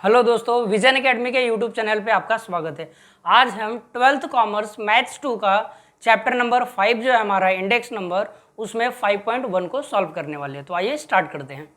Hello दोस्तों, vision academy के YouTube channel पे आपका स्वागत है। आज हम 12th कॉमर्स मैथ्स 2 का चैप्टर नंबर 5 जो है हमारा इंडेक्स नंबर, उसमें 5.1 को सॉल्व करने वाले हैं। तो आइए स्टार्ट करते हैं।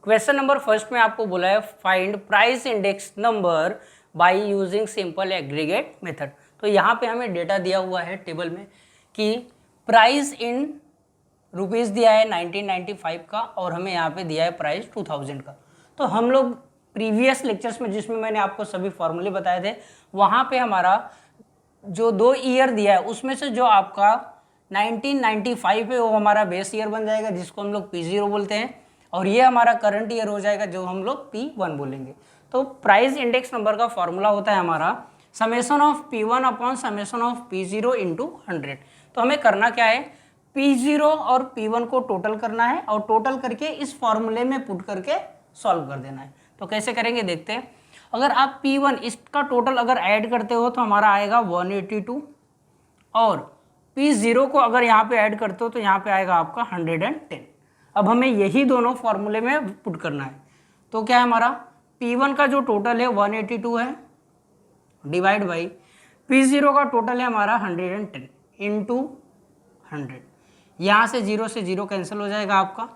क्वेश्चन नंबर फर्स्ट में आपको बोला है find price index number by using simple aggregate method. तो यहाँ पे हमें डेटा दिया हुआ है टेबल में कि प्राइस इन रुपीज़ दिया है 1995 का और हमें यहाँ पे दिया है प्राइस 2000 का। तो हम लोग प्रीवियस लेक्चर्स में जिसमें मैंने आपको सभी फॉर्मूले बताए थे, वहाँ पे हमारा जो 2 ईयर दिया है उसमें से जो आपका 1995 है वो हमारा बेस ईयर बन जाएगा, जिसको हम लोग P0 बोलते हैं, और ये हमारा करंट ईयर हो जाएगा जो हम लोग P1 बोलेंगे। तो प्राइस इंडेक्स नंबर का फॉर्मूला होता है हमारा summation of P1 upon summation of P0 into 100। तो हमें करना क्या है, P0 और P1 को टोटल करना है और टोटल करके इस फॉर्मूले में पुट करके सॉल्व कर देना है। तो कैसे करेंगे देखते हैं। अगर आप P1 इसका टोटल अगर ऐड करते हो तो हमारा आएगा 182, और P0 को अगर यहाँ पे ऐड करते हो तो यहाँ पे आएगा आपका 110। अब हमें यही दोनों फॉर्मूले में पुट करना है। तो क्या है हमारा P1 का जो टोटल है 182 है, डिवाइड बाई P0 का टोटल है हमारा 110 इंटू 100। यहाँ से 0 से 0 कैंसिल हो जाएगा आपका,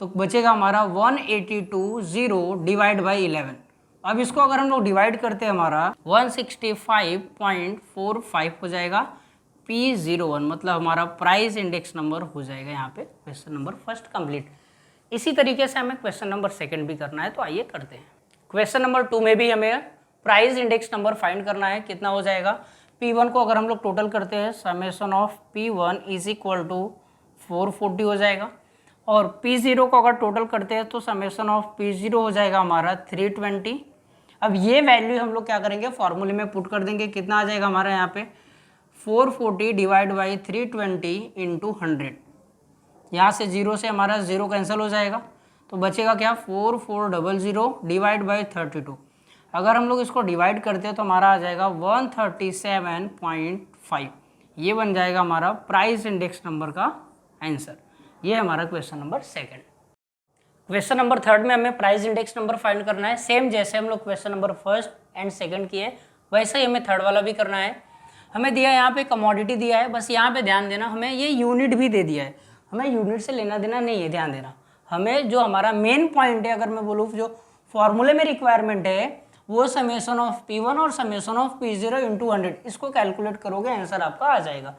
तो बचेगा हमारा 182 0 डिवाइड बाई 11। अब इसको अगर हम लोग डिवाइड करते हैं हमारा 165.45 हो जाएगा P01, मतलब हमारा प्राइस इंडेक्स नंबर हो जाएगा यहाँ पे क्वेश्चन नंबर फर्स्ट कंप्लीट। इसी तरीके से हमें क्वेश्चन नंबर सेकंड भी करना है। तो आइए करते हैं। क्वेश्चन नंबर 2 में भी हमें प्राइस इंडेक्स नंबर फाइंड करना है। कितना हो जाएगा, P1 को अगर हम लोग टोटल करते हैं summation of P1 is equal to 440 हो जाएगा, और P0 को अगर टोटल करते हैं तो समेशन ऑफ P0 हो जाएगा हमारा 320। अब ये वैल्यू हम लोग क्या करेंगे, फॉर्मूले में पुट कर देंगे। कितना आ जाएगा हमारा यहाँ पे 440 डिवाइड बाई 320 इंटू 100। यहाँ से 0 से हमारा 0 कैंसिल हो जाएगा, तो बचेगा क्या 4400 डिवाइड बाई 32। अगर हम लोग इसको डिवाइड करते हैं तो हमारा आ जाएगा 137.5। ये बन जाएगा हमारा प्राइस इंडेक्स नंबर का आंसर। ये है हमारा question number second. Question number third में हमें प्राइस इंडेक्स नंबर फाइंड करना है। सेम जैसे हम लोग question number first and second किए वैसे ही हमें थर्ड वाला भी करना है। हमें दिया है यहाँ पे कमोडिटी दिया है, बस यहाँ पे ध्यान देना, हमें ये यूनिट भी दे दिया है। हमें यूनिट से लेना देना नहीं है, ध्यान देना। हमें जो हमारा मेन पॉइंट है, अगर मैं बोलूँ जो फॉर्मूले में रिक्वायरमेंट है, वो समेशन ऑफ P1 और समेशन ऑफ P0 इंटू 100, इसको कैलकुलेट करोगे आंसर आपका आ जाएगा।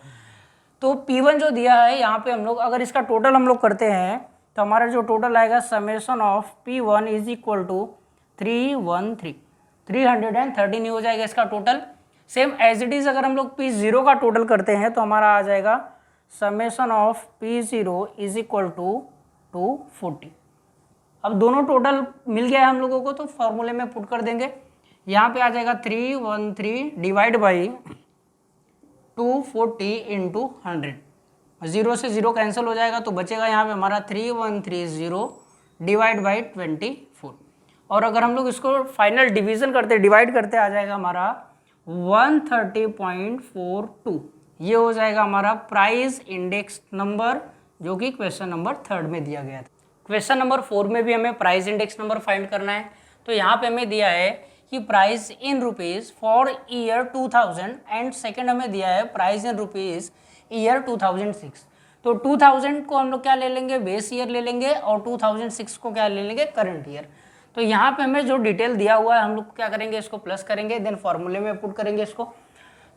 तो P1 जो दिया है यहाँ पे हम लोग अगर इसका टोटल हम लोग करते हैं तो हमारा जो टोटल आएगा summation of P1 is equal to 313 हो जाएगा इसका total. Same as it is अगर हम लोग P0 का टोटल करते हैं तो हमारा आ जाएगा summation of P0 is equal to 240। अब दोनों टोटल मिल गया है हम लोगों को, तो फॉर्मूले में पुट कर देंगे। यहाँ पे आ जाएगा 313 डिवाइड बाई 240 इंटू 100। 0 से 0 कैंसिल हो जाएगा, तो बचेगा यहाँ पे हमारा 3130 डिवाइड बाई 24। और अगर हम लोग इसको फाइनल डिवीजन करते डिवाइड करते आ जाएगा हमारा 130.42। ये हो जाएगा हमारा प्राइस इंडेक्स नंबर, जो कि क्वेश्चन नंबर थर्ड में दिया गया था। क्वेश्चन नंबर 4 में भी हमें प्राइस इंडेक्स नंबर फाइंड करना है। तो यहाँ पे हमें दिया है कि price in rupees for year 2000, and second हमें दिया है प्राइस इन रुपीज़ ईयर 2006। तो 2000 को हम लोग क्या ले लेंगे, बेस ईयर ले लेंगे, और 2006 को क्या ले लेंगे, करंट ईयर। तो यहाँ पे हमें जो डिटेल दिया हुआ है हम लोग क्या करेंगे, इसको प्लस करेंगे, देन फॉर्मूले में पुट करेंगे इसको।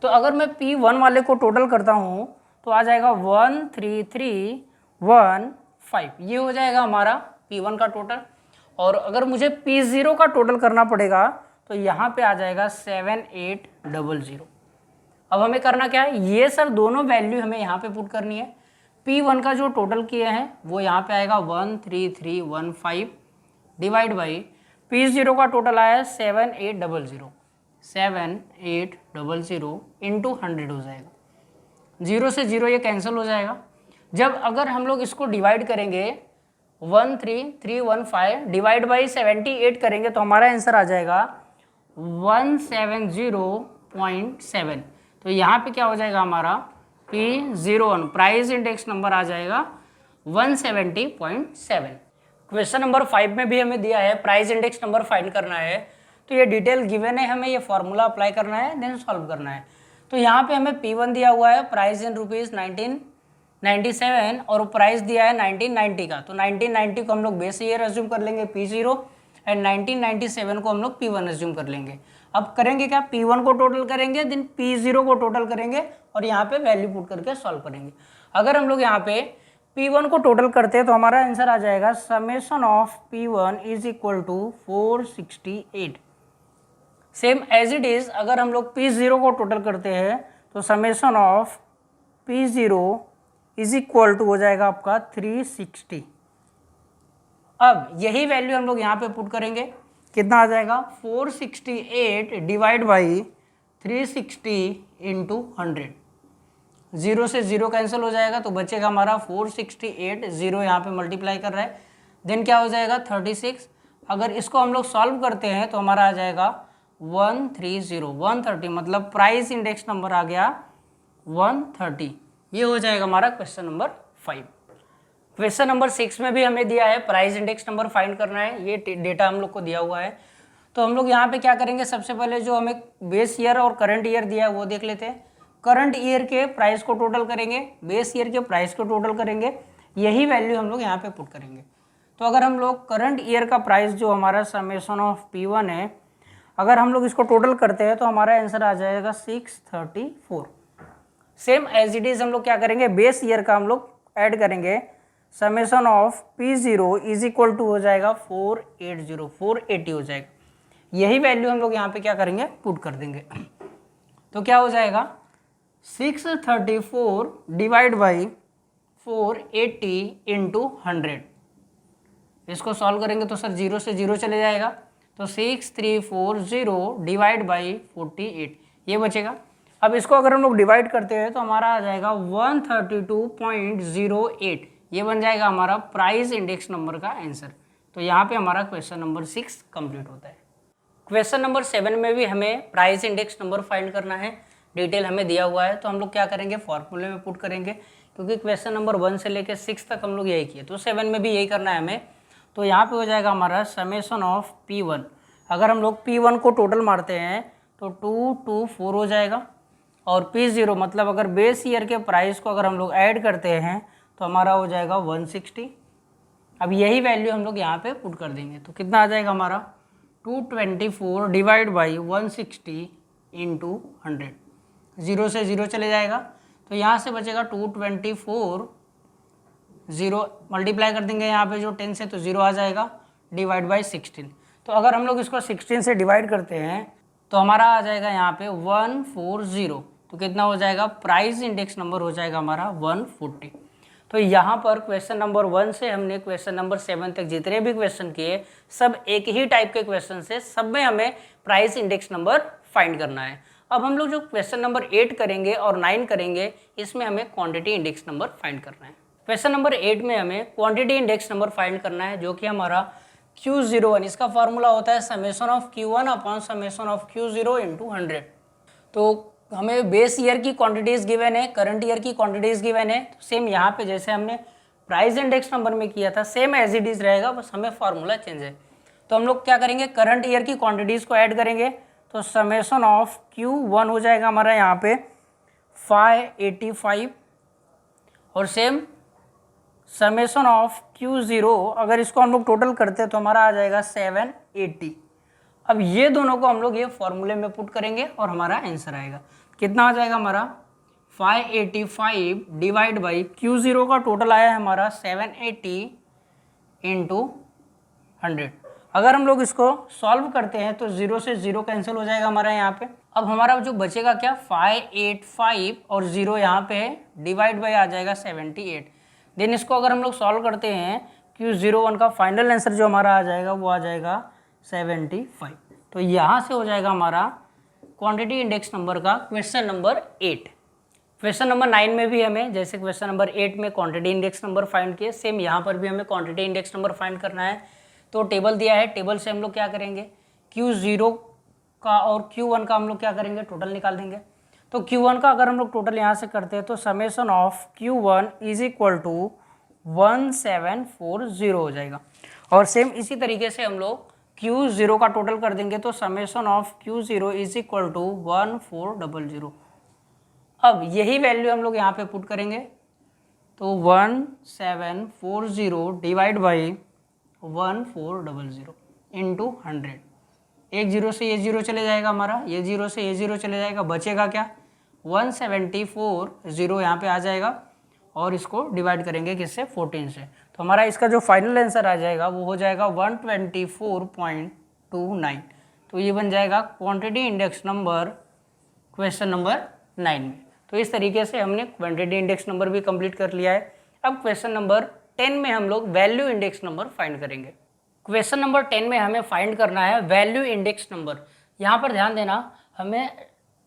तो अगर मैं P1 वाले को टोटल करता हूँ तो आ जाएगा 13315। ये हो जाएगा हमारा P1 का टोटल। और अगर मुझे P0 का टोटल करना पड़ेगा तो यहाँ पे आ जाएगा 7800। अब हमें करना क्या है, ये सर दोनों वैल्यू हमें यहाँ पे पुट करनी है। P1 का जो टोटल किए हैं वो यहाँ पे आएगा 13315 डिवाइड बाई P0 का टोटल आया 7800 इंटू 100 हो जाएगा। 0 से 0 ये कैंसिल हो जाएगा। जब अगर हम लोग इसको डिवाइड करेंगे 13315 डिवाइड बाई 78 करेंगे तो हमारा आंसर आ जाएगा 170 170.7। तो यहाँ पे क्या हो जाएगा हमारा P01 प्राइस इंडेक्स नंबर आ जाएगा 170.7। क्वेश्चन नंबर 5 में भी हमें दिया है प्राइस इंडेक्स नंबर फाइंड करना है। तो ये डिटेल गिवन है, हमें ये फॉर्मूला अप्लाई करना है, देन सॉल्व करना है। तो यहाँ पे हमें P1 दिया हुआ है प्राइस इन रुपीज़ 1997 और प्राइस दिया है 1990 का। तो 1990 को हम लोग बेस ईयर अज्यूम कर लेंगे P0 एंड 1997 को हम लोग P1 अज्यूम कर लेंगे। अब करेंगे क्या, P1 को टोटल करेंगे, देन P0 को टोटल करेंगे और यहाँ पे वैल्यू पुट करके सॉल्व करेंगे। अगर हम लोग यहाँ पे P1 को टोटल करते हैं तो हमारा आंसर आ जाएगा summation of P1 is equal to 468। Same as it is अगर हम लोग P0 को टोटल करते हैं तो summation of P0 is equal to हो जाएगा आपका 360। अब यही वैल्यू हम लोग यहाँ पे पुट करेंगे, कितना आ जाएगा 468 डिवाइड बाई 360 इंटू 100। 0 से 0 कैंसिल हो जाएगा तो बचेगा हमारा 468, 0 यहाँ पे मल्टीप्लाई कर रहा है, देन क्या हो जाएगा 36। अगर इसको हम लोग सॉल्व करते हैं तो हमारा आ जाएगा 130 मतलब प्राइस इंडेक्स नंबर आ गया 130। ये हो जाएगा हमारा क्वेश्चन नंबर 5। क्वेश्चन नंबर 6 में भी हमें दिया है प्राइस इंडेक्स नंबर फाइंड करना है, ये डेटा हम लोग को दिया हुआ है। तो हम लोग यहाँ पे क्या करेंगे, सबसे पहले जो हमें बेस ईयर और करंट ईयर दिया है वो देख लेते हैं। करंट ईयर के प्राइस को टोटल करेंगे, बेस ईयर के प्राइस को टोटल करेंगे, यही वैल्यू हम लोग यहाँ पे पुट करेंगे। तो अगर हम लोग करंट ईयर का प्राइस जो हमारा समेशन ऑफ P1 है, अगर हम लोग इसको टोटल करते हैं तो हमारा आंसर आ जाएगा 634। सेम एज इट इज हम लोग क्या करेंगे, बेस ईयर का हम लोग ऐड करेंगे, summation of P0 is equal to हो जाएगा 480 हो जाएगा। यही वैल्यू हम लोग यहाँ पे क्या करेंगे, पुट कर देंगे। तो क्या हो जाएगा 634 डिवाइड बाई 480 इंटू 100। इसको सॉल्व करेंगे तो सर 0 से 0 चले जाएगा, तो 6340 डिवाइड बाई 48 ये बचेगा। अब इसको अगर हम लोग डिवाइड करते हैं तो हमारा आ जाएगा 132.08। ये बन जाएगा हमारा प्राइस इंडेक्स नंबर का आंसर। तो यहाँ पे हमारा क्वेश्चन नंबर 6 कंप्लीट होता है। क्वेश्चन नंबर 7 में भी हमें प्राइस इंडेक्स नंबर फाइंड करना है, डिटेल हमें दिया हुआ है। तो हम लोग क्या करेंगे, फॉर्मूले में पुट करेंगे, क्योंकि क्वेश्चन नंबर 1 से लेकर 6 तक हम लोग यही किए, तो 7 में भी यही करना है हमें। तो यहाँ पे हो जाएगा हमारा समेशन ऑफ P1। अगर हम लोग P1 को टोटल मारते हैं तो 224 हो जाएगा, और P0 मतलब अगर बेस ईयर के प्राइस को अगर हम लोग ऐड करते हैं तो हमारा हो जाएगा 160। अब यही वैल्यू हम लोग यहाँ पे पुट कर देंगे, तो कितना आ जाएगा हमारा 224 डिवाइड बाई 160 इंटू 100। 0 से 0 चले जाएगा, तो यहाँ से बचेगा 224, 0 मल्टीप्लाई कर देंगे यहाँ पे जो 10 से, तो 0 आ जाएगा, डिवाइड बाई 16। तो अगर हम लोग इसको 16 से डिवाइड करते हैं तो हमारा आ जाएगा यहाँ पे 140। तो कितना हो जाएगा, प्राइस इंडेक्स नंबर हो जाएगा हमारा 140। तो यहाँ पर क्वेश्चन नंबर 1 से हमने क्वेश्चन नंबर 7 तक जितने भी क्वेश्चन किए सब एक ही टाइप के क्वेश्चन से, सब में हमें प्राइस इंडेक्स नंबर फाइंड करना है। अब हम लोग जो क्वेश्चन नंबर 8 करेंगे और 9 करेंगे, इसमें हमें क्वांटिटी इंडेक्स नंबर फाइंड करना है। क्वेश्चन नंबर 8 में हमें क्वांटिटी इंडेक्स नंबर फाइंड करना है, जो कि हमारा Q01, इसका फॉर्मूला होता है summation of Q1 upon summation of Q0 into 100। तो हमें बेस ईयर की क्वांटिटीज़ गिवन है, करंट ईयर की क्वांटिटीज़ गिवन है। तो सेम यहाँ पे जैसे हमने प्राइस इंडेक्स नंबर में किया था, सेम एज इट इज़ रहेगा, बस हमें फार्मूला चेंज है। तो हम लोग क्या करेंगे, करंट ईयर की क्वांटिटीज़ को ऐड करेंगे, तो समेशन ऑफ Q1 हो जाएगा हमारा यहाँ पे 585, और सेम समेशन ऑफ Q0 अगर इसको हम लोग टोटल करते हैं तो हमारा आ जाएगा 780। अब ये दोनों को हम लोग ये फॉर्मूले में पुट करेंगे और हमारा आंसर आएगा, कितना आ जाएगा हमारा 585 डिवाइड बाई Q0 का टोटल आया है हमारा 780 इंटू 100। अगर हम लोग इसको सॉल्व करते हैं तो 0 से 0 कैंसिल हो जाएगा हमारा यहाँ पे। अब हमारा जो बचेगा क्या, 585 और 0 यहाँ पे है, डिवाइड बाई आ जाएगा 78। देन इसको अगर हम लोग सॉल्व करते हैं, Q01 का फाइनल आंसर जो हमारा आ जाएगा वो आ जाएगा 75। तो यहाँ से हो जाएगा हमारा क्वांटिटी इंडेक्स नंबर का क्वेश्चन नंबर 8। क्वेश्चन नंबर 9 में भी हमें जैसे क्वेश्चन नंबर 8 में क्वांटिटी इंडेक्स नंबर फाइंड किए, सेम यहाँ पर भी हमें क्वांटिटी इंडेक्स नंबर फाइंड करना है। तो टेबल दिया है, टेबल से हम लोग क्या करेंगे, Q0 का और Q1 का हम लोग क्या करेंगे, टोटल निकाल देंगे। तो Q1 का अगर हम लोग टोटल यहाँ से करते हैं तो summation of Q1 is equal to 1740 हो जाएगा। और सेम इसी तरीके से हम लोग Q0 का टोटल कर देंगे तो summation of Q0 is equal to 1400। अब यही वैल्यू हम लोग यहाँ पे पुट करेंगे तो 1740 डिवाइड बाई 1400 इंटू 100। एक जीरो से ये जीरो चले जाएगा हमारा, ये जीरो से ये जीरो चले जाएगा, बचेगा क्या 174 जीरो यहाँ पे आ जाएगा और इसको डिवाइड करेंगे किससे 14 से। तो हमारा इसका जो फाइनल आंसर आ जाएगा वो हो जाएगा 124.29। तो ये बन जाएगा quantity index number question number 9 में। तो इस तरीके से हमने क्वांटिटी इंडेक्स नंबर भी कंप्लीट कर लिया है। अब क्वेश्चन नंबर 10 में हम लोग वैल्यू इंडेक्स नंबर फाइंड करेंगे। क्वेश्चन नंबर 10 में हमें फाइंड करना है वैल्यू इंडेक्स नंबर। यहाँ पर ध्यान देना, हमें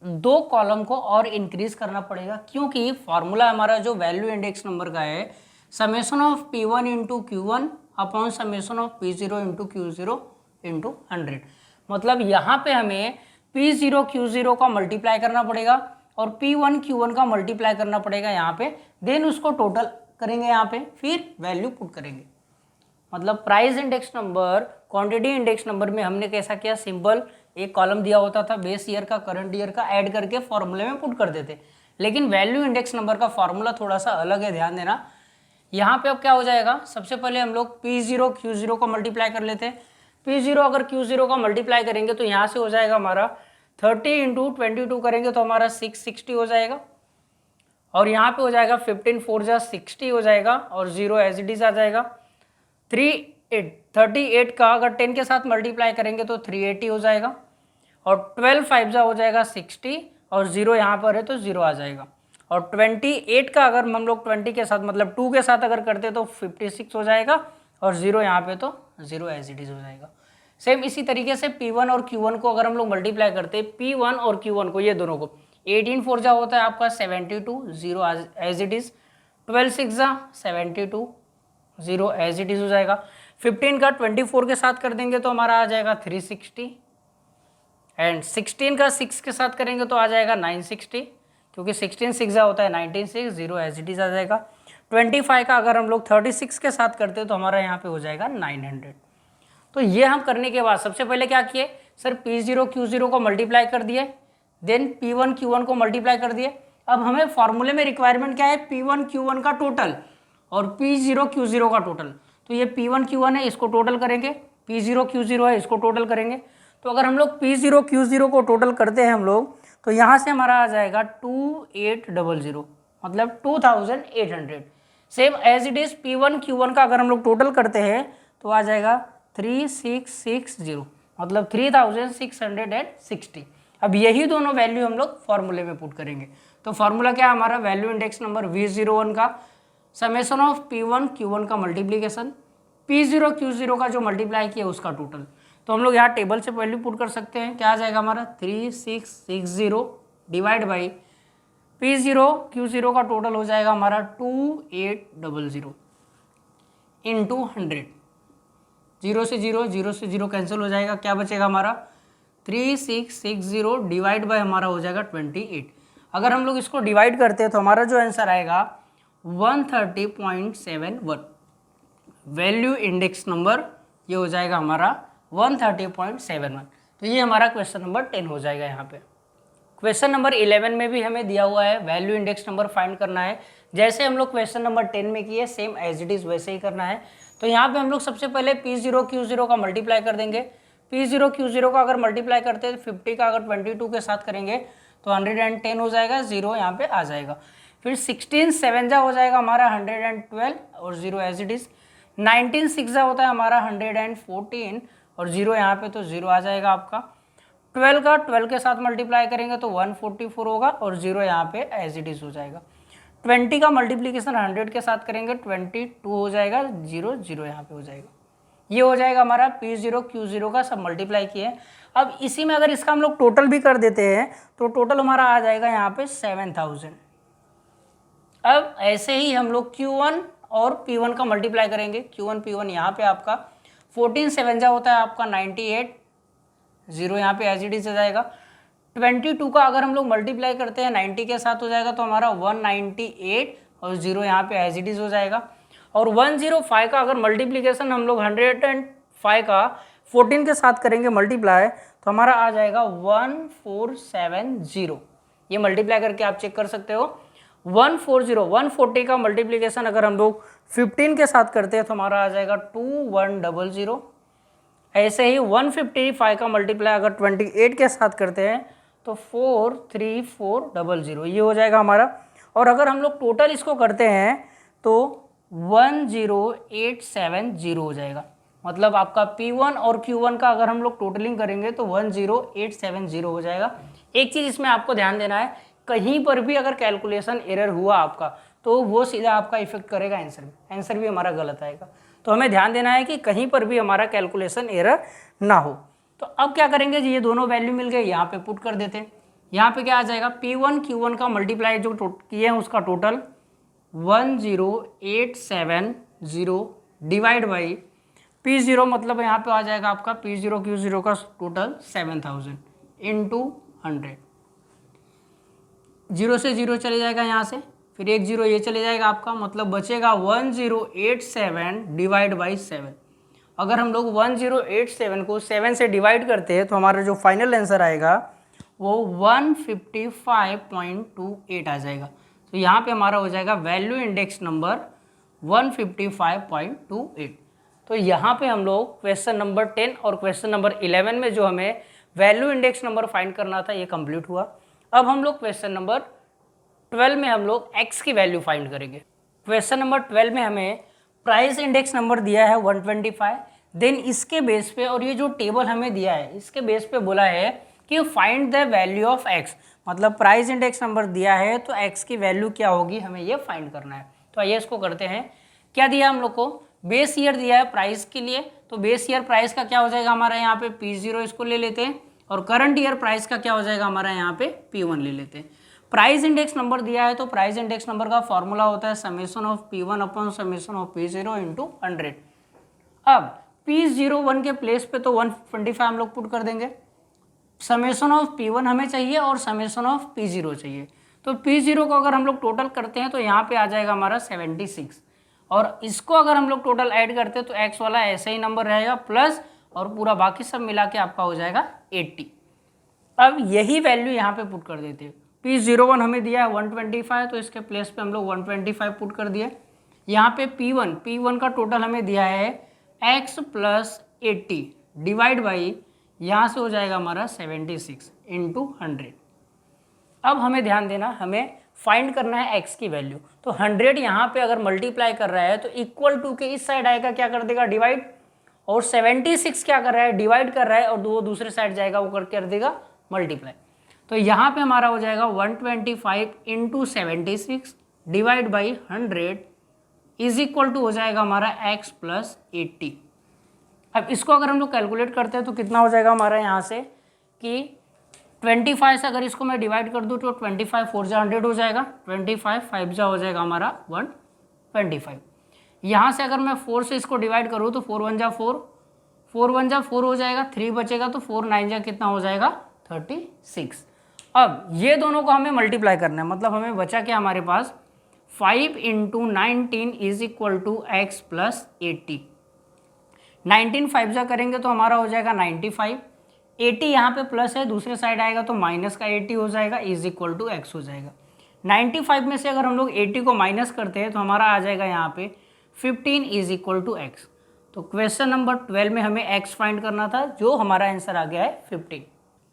2 कॉलम को और इंक्रीज करना पड़ेगा क्योंकि फॉर्मूला हमारा जो वैल्यू इंडेक्स नंबर का है summation of P1 into Q1 upon summation of P0 into Q0 into 100। मतलब यहाँ पे हमें P0 Q0 का मल्टीप्लाई करना पड़ेगा और P1 Q1 का मल्टीप्लाई करना पड़ेगा यहाँ पे, देन उसको टोटल करेंगे यहाँ पे, फिर वैल्यू पुट करेंगे। मतलब price index number quantity index number में हमने कैसा किया, सिंपल एक कॉलम दिया होता था बेस ईयर का करंट ईयर का ऐड करके फॉर्मूले में पुट कर देते। लेकिन वैल्यू इंडेक्स नंबर का फॉर्मूला थोड़ा सा अलग है, ध्यान देना। यहाँ पे अब क्या हो जाएगा, सबसे पहले हम लोग P0 Q0 को मल्टीप्लाई कर लेते हैं। P0 अगर Q0 का मल्टीप्लाई करेंगे तो यहाँ से हो जाएगा हमारा 30 इंटू 22 करेंगे तो हमारा 660 हो जाएगा और यहाँ पे हो जाएगा 15 4 जा 60 हो जाएगा और 0 एज इट इज आ जाएगा। 38 का अगर 10 के साथ मल्टीप्लाई करेंगे तो 380 हो जाएगा और 12 5 जा हो जाएगा 60 और 0 यहाँ पर है तो 0 आ जाएगा। और 28 का अगर हम लोग 20 के साथ मतलब 2 के साथ अगर करते तो 56 हो जाएगा और 0 यहाँ पे तो 0 एज इट इज हो जाएगा। सेम इसी तरीके से P1 और Q1 को अगर हम लोग मल्टीप्लाई करते P1 और Q1 को, ये दोनों को 18 4 जा होता है आपका 72 0 एज इट इज, 12 6 जा 72 0 एज इट इज हो जाएगा। 15 का 24 के साथ कर देंगे तो हमारा आ जाएगा 360 एंड 16 का 6 के साथ करेंगे तो आ जाएगा 960 क्योंकि 16 6 जा होता है 19 6 0 एज इट इज आ जाएगा। 25 का अगर हम लोग 36 के साथ करते तो हमारा यहाँ पे हो जाएगा 900। तो ये हम करने के बाद सबसे पहले क्या किए सर, P0 Q0 को मल्टीप्लाई कर दिए, देन P1 Q1 को मल्टीप्लाई कर दिए। अब हमें फॉर्मूले में रिक्वायरमेंट क्या है, P1 Q1 का टोटल और P0 Q0 का टोटल। तो ये P1 Q1 है, इसको टोटल करेंगे, P0 Q0 है, इसको टोटल करेंगे। तो अगर हम लोग P0 Q0 को टोटल करते हैं हम लोग तो यहाँ से हमारा आ जाएगा 2800 मतलब 2800। Same as it is P1 Q1 का अगर हम लोग टोटल करते हैं तो आ जाएगा 3660 मतलब 3660। अब यही दोनों वैल्यू हम लोग फॉर्मूले में पुट करेंगे। तो फॉर्मूला क्या है हमारा, वैल्यू इंडेक्स नंबर V01 का समेशन ऑफ P1 Q1 का मल्टीप्लीकेशन, P0 Q0 का जो मल्टीप्लाई किया उसका टोटल। तो हम लोग यहाँ टेबल से वैल्यू पुट कर सकते हैं, क्या आ जाएगा हमारा 3660 डिवाइड बाई P0 Q0 का टोटल हो जाएगा हमारा 2800 इंटू 100। 0 से 0 कैंसिल हो जाएगा, क्या बचेगा हमारा 3660 डिवाइड बाय हमारा हो जाएगा 28। अगर हम लोग इसको डिवाइड करते हैं तो हमारा जो आंसर आएगा 130.71। वैल्यू इंडेक्स नंबर ये हो जाएगा हमारा 130.71। तो ये हमारा क्वेश्चन नंबर 10 हो जाएगा। यहाँ पे क्वेश्चन नंबर 11 में भी हमें दिया हुआ है वैल्यू इंडेक्स नंबर फाइंड करना है। जैसे हम लोग क्वेश्चन नंबर 10 में किए सेम एज इट इज वैसे ही करना है। तो यहाँ पे हम लोग सबसे पहले P0 Q0 का मल्टीप्लाई कर देंगे। P0 Q0 का अगर मल्टीप्लाई करते हैं 50 का अगर 22 के साथ करेंगे तो 110 हो जाएगा, 0 यहाँ पे आ जाएगा। फिर 16 7 जा हो जाएगा हमारा 112 और 0 एज इट इज। 19 6 जा होता है हमारा 114 और 0 यहाँ पे तो 0 आ जाएगा आपका। 12 का 12 के साथ मल्टीप्लाई करेंगे तो 144 होगा और 0 यहाँ पे एज इट इज हो जाएगा। 20 का मल्टीप्लिकेशन 100 के साथ करेंगे 22 हो जाएगा, 0 0 यहाँ पे हो जाएगा। ये हो जाएगा हमारा P0 Q0 का सब मल्टीप्लाई किए। अब इसी में अगर इसका हम लोग टोटल भी कर देते हैं तो टोटल हमारा आ जाएगा यहाँ पे 7000। अब ऐसे ही हम लोग Q1 और P1 का मल्टीप्लाई करेंगे। Q1 P1 यहाँ पे आपका 14 7 जा होता है आपका 98, 0 यहाँ पे एज इट इज हो जाएगा। 22 का अगर हम लोग मल्टीप्लाई करते हैं 90 के साथ हो जाएगा तो हमारा 198 और 0 यहाँ पे एज इट इज हो जाएगा। और 105 का अगर मल्टीप्लीकेशन हम लोग 105 का 14 के साथ करेंगे मल्टीप्लाई तो हमारा आ जाएगा 1470। ये मल्टीप्लाई करके आप चेक कर सकते हो। 140 का मल्टीप्लीकेशन अगर हम लोग 15 के साथ करते हैं तो हमारा आ जाएगा 2100। ऐसे ही 155 का मल्टीप्लाई अगर 28 के साथ करते हैं तो 43400 ये हो जाएगा हमारा। और अगर हम लोग टोटल इसको करते हैं तो 10870 हो जाएगा। मतलब आपका P1 और Q1 का अगर हम लोग टोटलिंग करेंगे तो 10870 हो जाएगा। एक चीज़ इसमें आपको ध्यान देना है, कहीं पर भी अगर कैलकुलेशन एरर हुआ आपका तो वो सीधा आपका इफेक्ट करेगा आंसर में, आंसर भी हमारा गलत आएगा। तो हमें ध्यान देना है कि कहीं पर भी हमारा कैलकुलेशन एरर ना हो। तो अब क्या करेंगे जी, ये दोनों वैल्यू मिल गए, यहाँ पे पुट कर देते हैं। यहाँ पे क्या आ जाएगा, P1 Q1 का मल्टीप्लाई जो किए हैं उसका टोटल 10870 डिवाइड बाई P0, मतलब यहाँ पे आ जाएगा आपका P0 Q0 का टोटल 7000 इंटू 100। 0 से 0 चले जाएगा यहाँ से, फिर 1 0 ये चले जाएगा आपका, मतलब बचेगा 1087 डिवाइड बाई 7। अगर हम लोग 1087 को 7 से डिवाइड करते हैं तो हमारा जो फाइनल आंसर आएगा वो 155.28 आ जाएगा। तो यहाँ पे हमारा हो जाएगा वैल्यू इंडेक्स नंबर 155.28। तो यहाँ पे हम लोग क्वेश्चन नंबर 10 और क्वेश्चन नंबर 11 में जो हमें वैल्यू इंडेक्स नंबर फाइंड करना था ये कंप्लीट हुआ। अब हम लोग क्वेश्चन नंबर 12 में हम लोग x की वैल्यू फाइंड करेंगे। क्वेश्चन नंबर 12 में हमें प्राइस इंडेक्स नंबर दिया है 125, देन इसके बेस पे, और ये जो टेबल हमें दिया है इसके बेस पे बोला है कि find the value of x, मतलब प्राइस इंडेक्स नंबर दिया है तो x की वैल्यू क्या होगी हमें ये फाइंड करना है। तो आइए इसको करते हैं। क्या दिया हम लोग को, बेस ईयर दिया है प्राइस के लिए, तो बेस ईयर प्राइस का क्या हो जाएगा हमारा यहाँ पे P0 इसको ले लेते हैं, और करंट ईयर प्राइस का क्या हो जाएगा हमारा यहाँ पे P1 ले लेते हैं। प्राइस इंडेक्स नंबर दिया है तो प्राइस इंडेक्स नंबर का फॉर्मूला होता है summation of P1 upon summation of P0 into 100। अब P01 के प्लेस पे तो 125 हम लोग पुट कर देंगे, समेशन ऑफ P1 हमें चाहिए और समेशन ऑफ P0 चाहिए। तो P0 को अगर हम लोग टोटल करते हैं तो यहाँ पे आ जाएगा हमारा 76, और इसको अगर हम लोग टोटल ऐड करते हैं तो x वाला ऐसे ही नंबर रहेगा प्लस, और पूरा बाकी सब मिला के आपका हो जाएगा 80। अब यही वैल्यू यहाँ पे पुट कर देते हैं। P01 हमें दिया है 125, तो इसके प्लेस पे हम लोग 125 पुट कर दिए। यहाँ पे P1 का टोटल हमें दिया है x प्लस 80 डिवाइड बाई, यहाँ से हो जाएगा हमारा 76 इंटू 100। अब हमें ध्यान देना, हमें फाइंड करना है x की वैल्यू। तो 100 यहाँ पे अगर मल्टीप्लाई कर रहा है तो इक्वल टू के इस साइड आएगा, क्या कर देगा डिवाइड, और 76 क्या कर रहा है डिवाइड कर रहा है, और वो दूसरे साइड जाएगा वो कर देगा मल्टीप्लाई। तो यहाँ पे हमारा हो जाएगा 125 into 76 divide by 100 is equal to हो जाएगा हमारा x प्लस 80। अब इसको अगर हम लोग कैलकुलेट करते हैं तो कितना हो जाएगा हमारा यहाँ से कि 25 से अगर इसको मैं डिवाइड कर दूँ तो 25 4 जा 100 हो जाएगा, 25 5 जा हो जाएगा हमारा 125। यहाँ से अगर मैं 4 से इसको डिवाइड करूँ तो 4 1 जा 4, 4 1 जा 4 हो जाएगा, 3 बचेगा तो 4 9 जा कितना हो जाएगा 36। अब ये दोनों को हमें मल्टीप्लाई करना है, मतलब हमें बचा क्या हमारे पास 5 into 19 is equal to x plus 80। 19 5 जा करेंगे तो हमारा हो जाएगा 95, 80 यहाँ पे प्लस है, दूसरे साइड आएगा तो माइनस का 80 हो जाएगा इज इक्वल टू एक्स हो जाएगा। 95 में से अगर हम लोग 80 को माइनस करते हैं तो हमारा आ जाएगा यहाँ पे 15 इज इक्वल टू एक्स। तो क्वेश्चन नंबर 12 में हमें एक्स फाइंड करना था, जो हमारा आंसर आ गया है 15।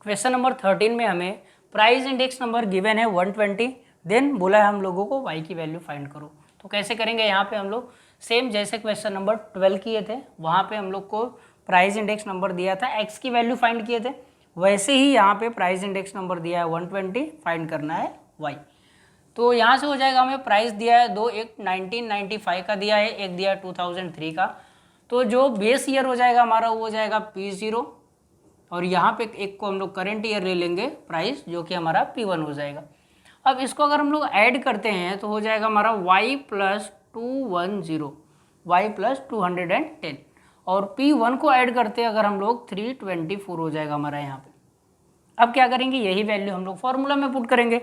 क्वेश्चन नंबर 13 में हमें प्राइस इंडेक्स नंबर गिवन है 120, देन बोला है हम लोगों को y की वैल्यू फाइंड करो। तो कैसे करेंगे, यहाँ पे हम लोग सेम जैसे क्वेश्चन नंबर 12 किए थे, वहाँ पे हम लोग को प्राइस इंडेक्स नंबर दिया था, x की वैल्यू फाइंड किए थे, वैसे ही यहाँ पे प्राइस इंडेक्स नंबर दिया है 120, फाइंड करना है y। तो यहाँ से हो जाएगा, हमें प्राइस दिया है दो, एक 1995 का दिया है, एक दिया है 2003 का। तो जो बेस ईयर हो जाएगा हमारा वो हो जाएगा P0, और यहाँ पे एक को हम लोग करेंट ईयर ले लेंगे प्राइस, जो कि हमारा P1 हो जाएगा। अब इसको अगर हम लोग ऐड करते हैं तो हो जाएगा हमारा y प्लस 210, y प्लस 210, और P1 को ऐड करते हैं अगर हम लोग 324 हो जाएगा हमारा यहाँ पे। अब क्या करेंगे, यही वैल्यू हम लोग फॉर्मूला में पुट करेंगे।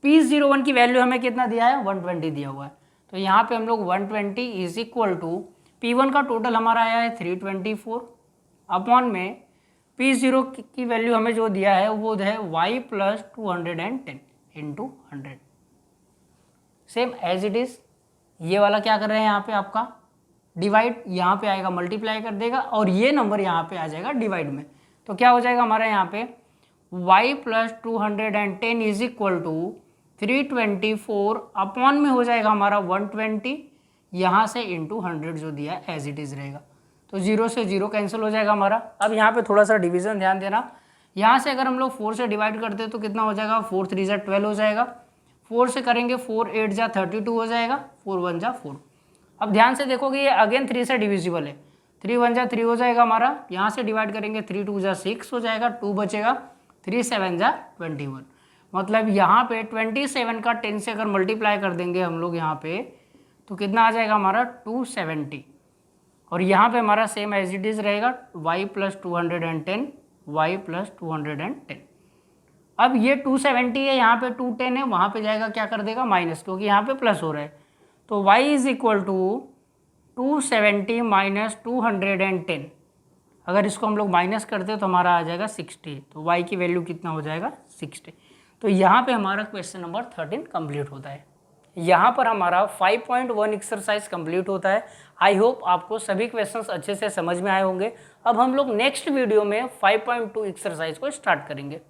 P01 की वैल्यू हमें कितना दिया है, 120 दिया हुआ है, तो यहाँ पे हम लोग 120 इज इक्वल टू P1 का टोटल हमारा आया है 324 अपॉन में P0 की वैल्यू हमें जो दिया है वो है y plus 210 into 100। Same as it is ये वाला क्या कर रहे हैं यहाँ पे आपका डिवाइड, यहाँ पे आएगा मल्टीप्लाई कर देगा और ये नंबर यहाँ पे आ जाएगा डिवाइड में। तो क्या हो जाएगा हमारा यहाँ पे y plus 210 is equal to 324 upon में हो जाएगा हमारा 120, यहाँ से इंटू 100 जो दिया है एज इट इज़ रहेगा। तो 0 से 0 कैंसिल हो जाएगा हमारा। अब यहाँ पे थोड़ा सा डिवीजन ध्यान देना, यहाँ से अगर हम लोग 4 से डिवाइड करते हैं तो कितना हो जाएगा, 4 3 जा 12 हो जाएगा, 4 से करेंगे 4 8 जा 32 हो जाएगा, 4 1 जा 4। अब ध्यान से देखोगे ये अगेन 3 से डिविजिबल है, 3 1 जा 3 हो जाएगा हमारा, यहाँ से डिवाइड करेंगे 3 2 जा 6 हो जाएगा, 2 बचेगा, 3 7 जा 21। मतलब यहाँ पे 27 का 10 से अगर मल्टीप्लाई कर देंगे हम लोग यहाँ पे तो कितना आ जाएगा हमारा 270, और यहाँ पे हमारा सेम एज इट इज़ रहेगा y प्लस 210 y प्लस 210। अब ये 270 है, यहाँ पे 210 है, वहाँ पे जाएगा क्या कर देगा माइनस, क्योंकि यहाँ पे प्लस हो रहा है। तो y is equal to 270 minus 210, अगर इसको हम लोग माइनस करते तो हमारा आ जाएगा 60, तो y की वैल्यू कितना हो जाएगा 60। तो यहाँ पे हमारा क्वेश्चन नंबर 13 कंप्लीट होता है। यहाँ पर हमारा 5.1 एक्सरसाइज कंप्लीट होता है। आई होप आपको सभी क्वेश्चंस अच्छे से समझ में आए होंगे। अब हम लोग नेक्स्ट वीडियो में 5.2 एक्सरसाइज को स्टार्ट करेंगे।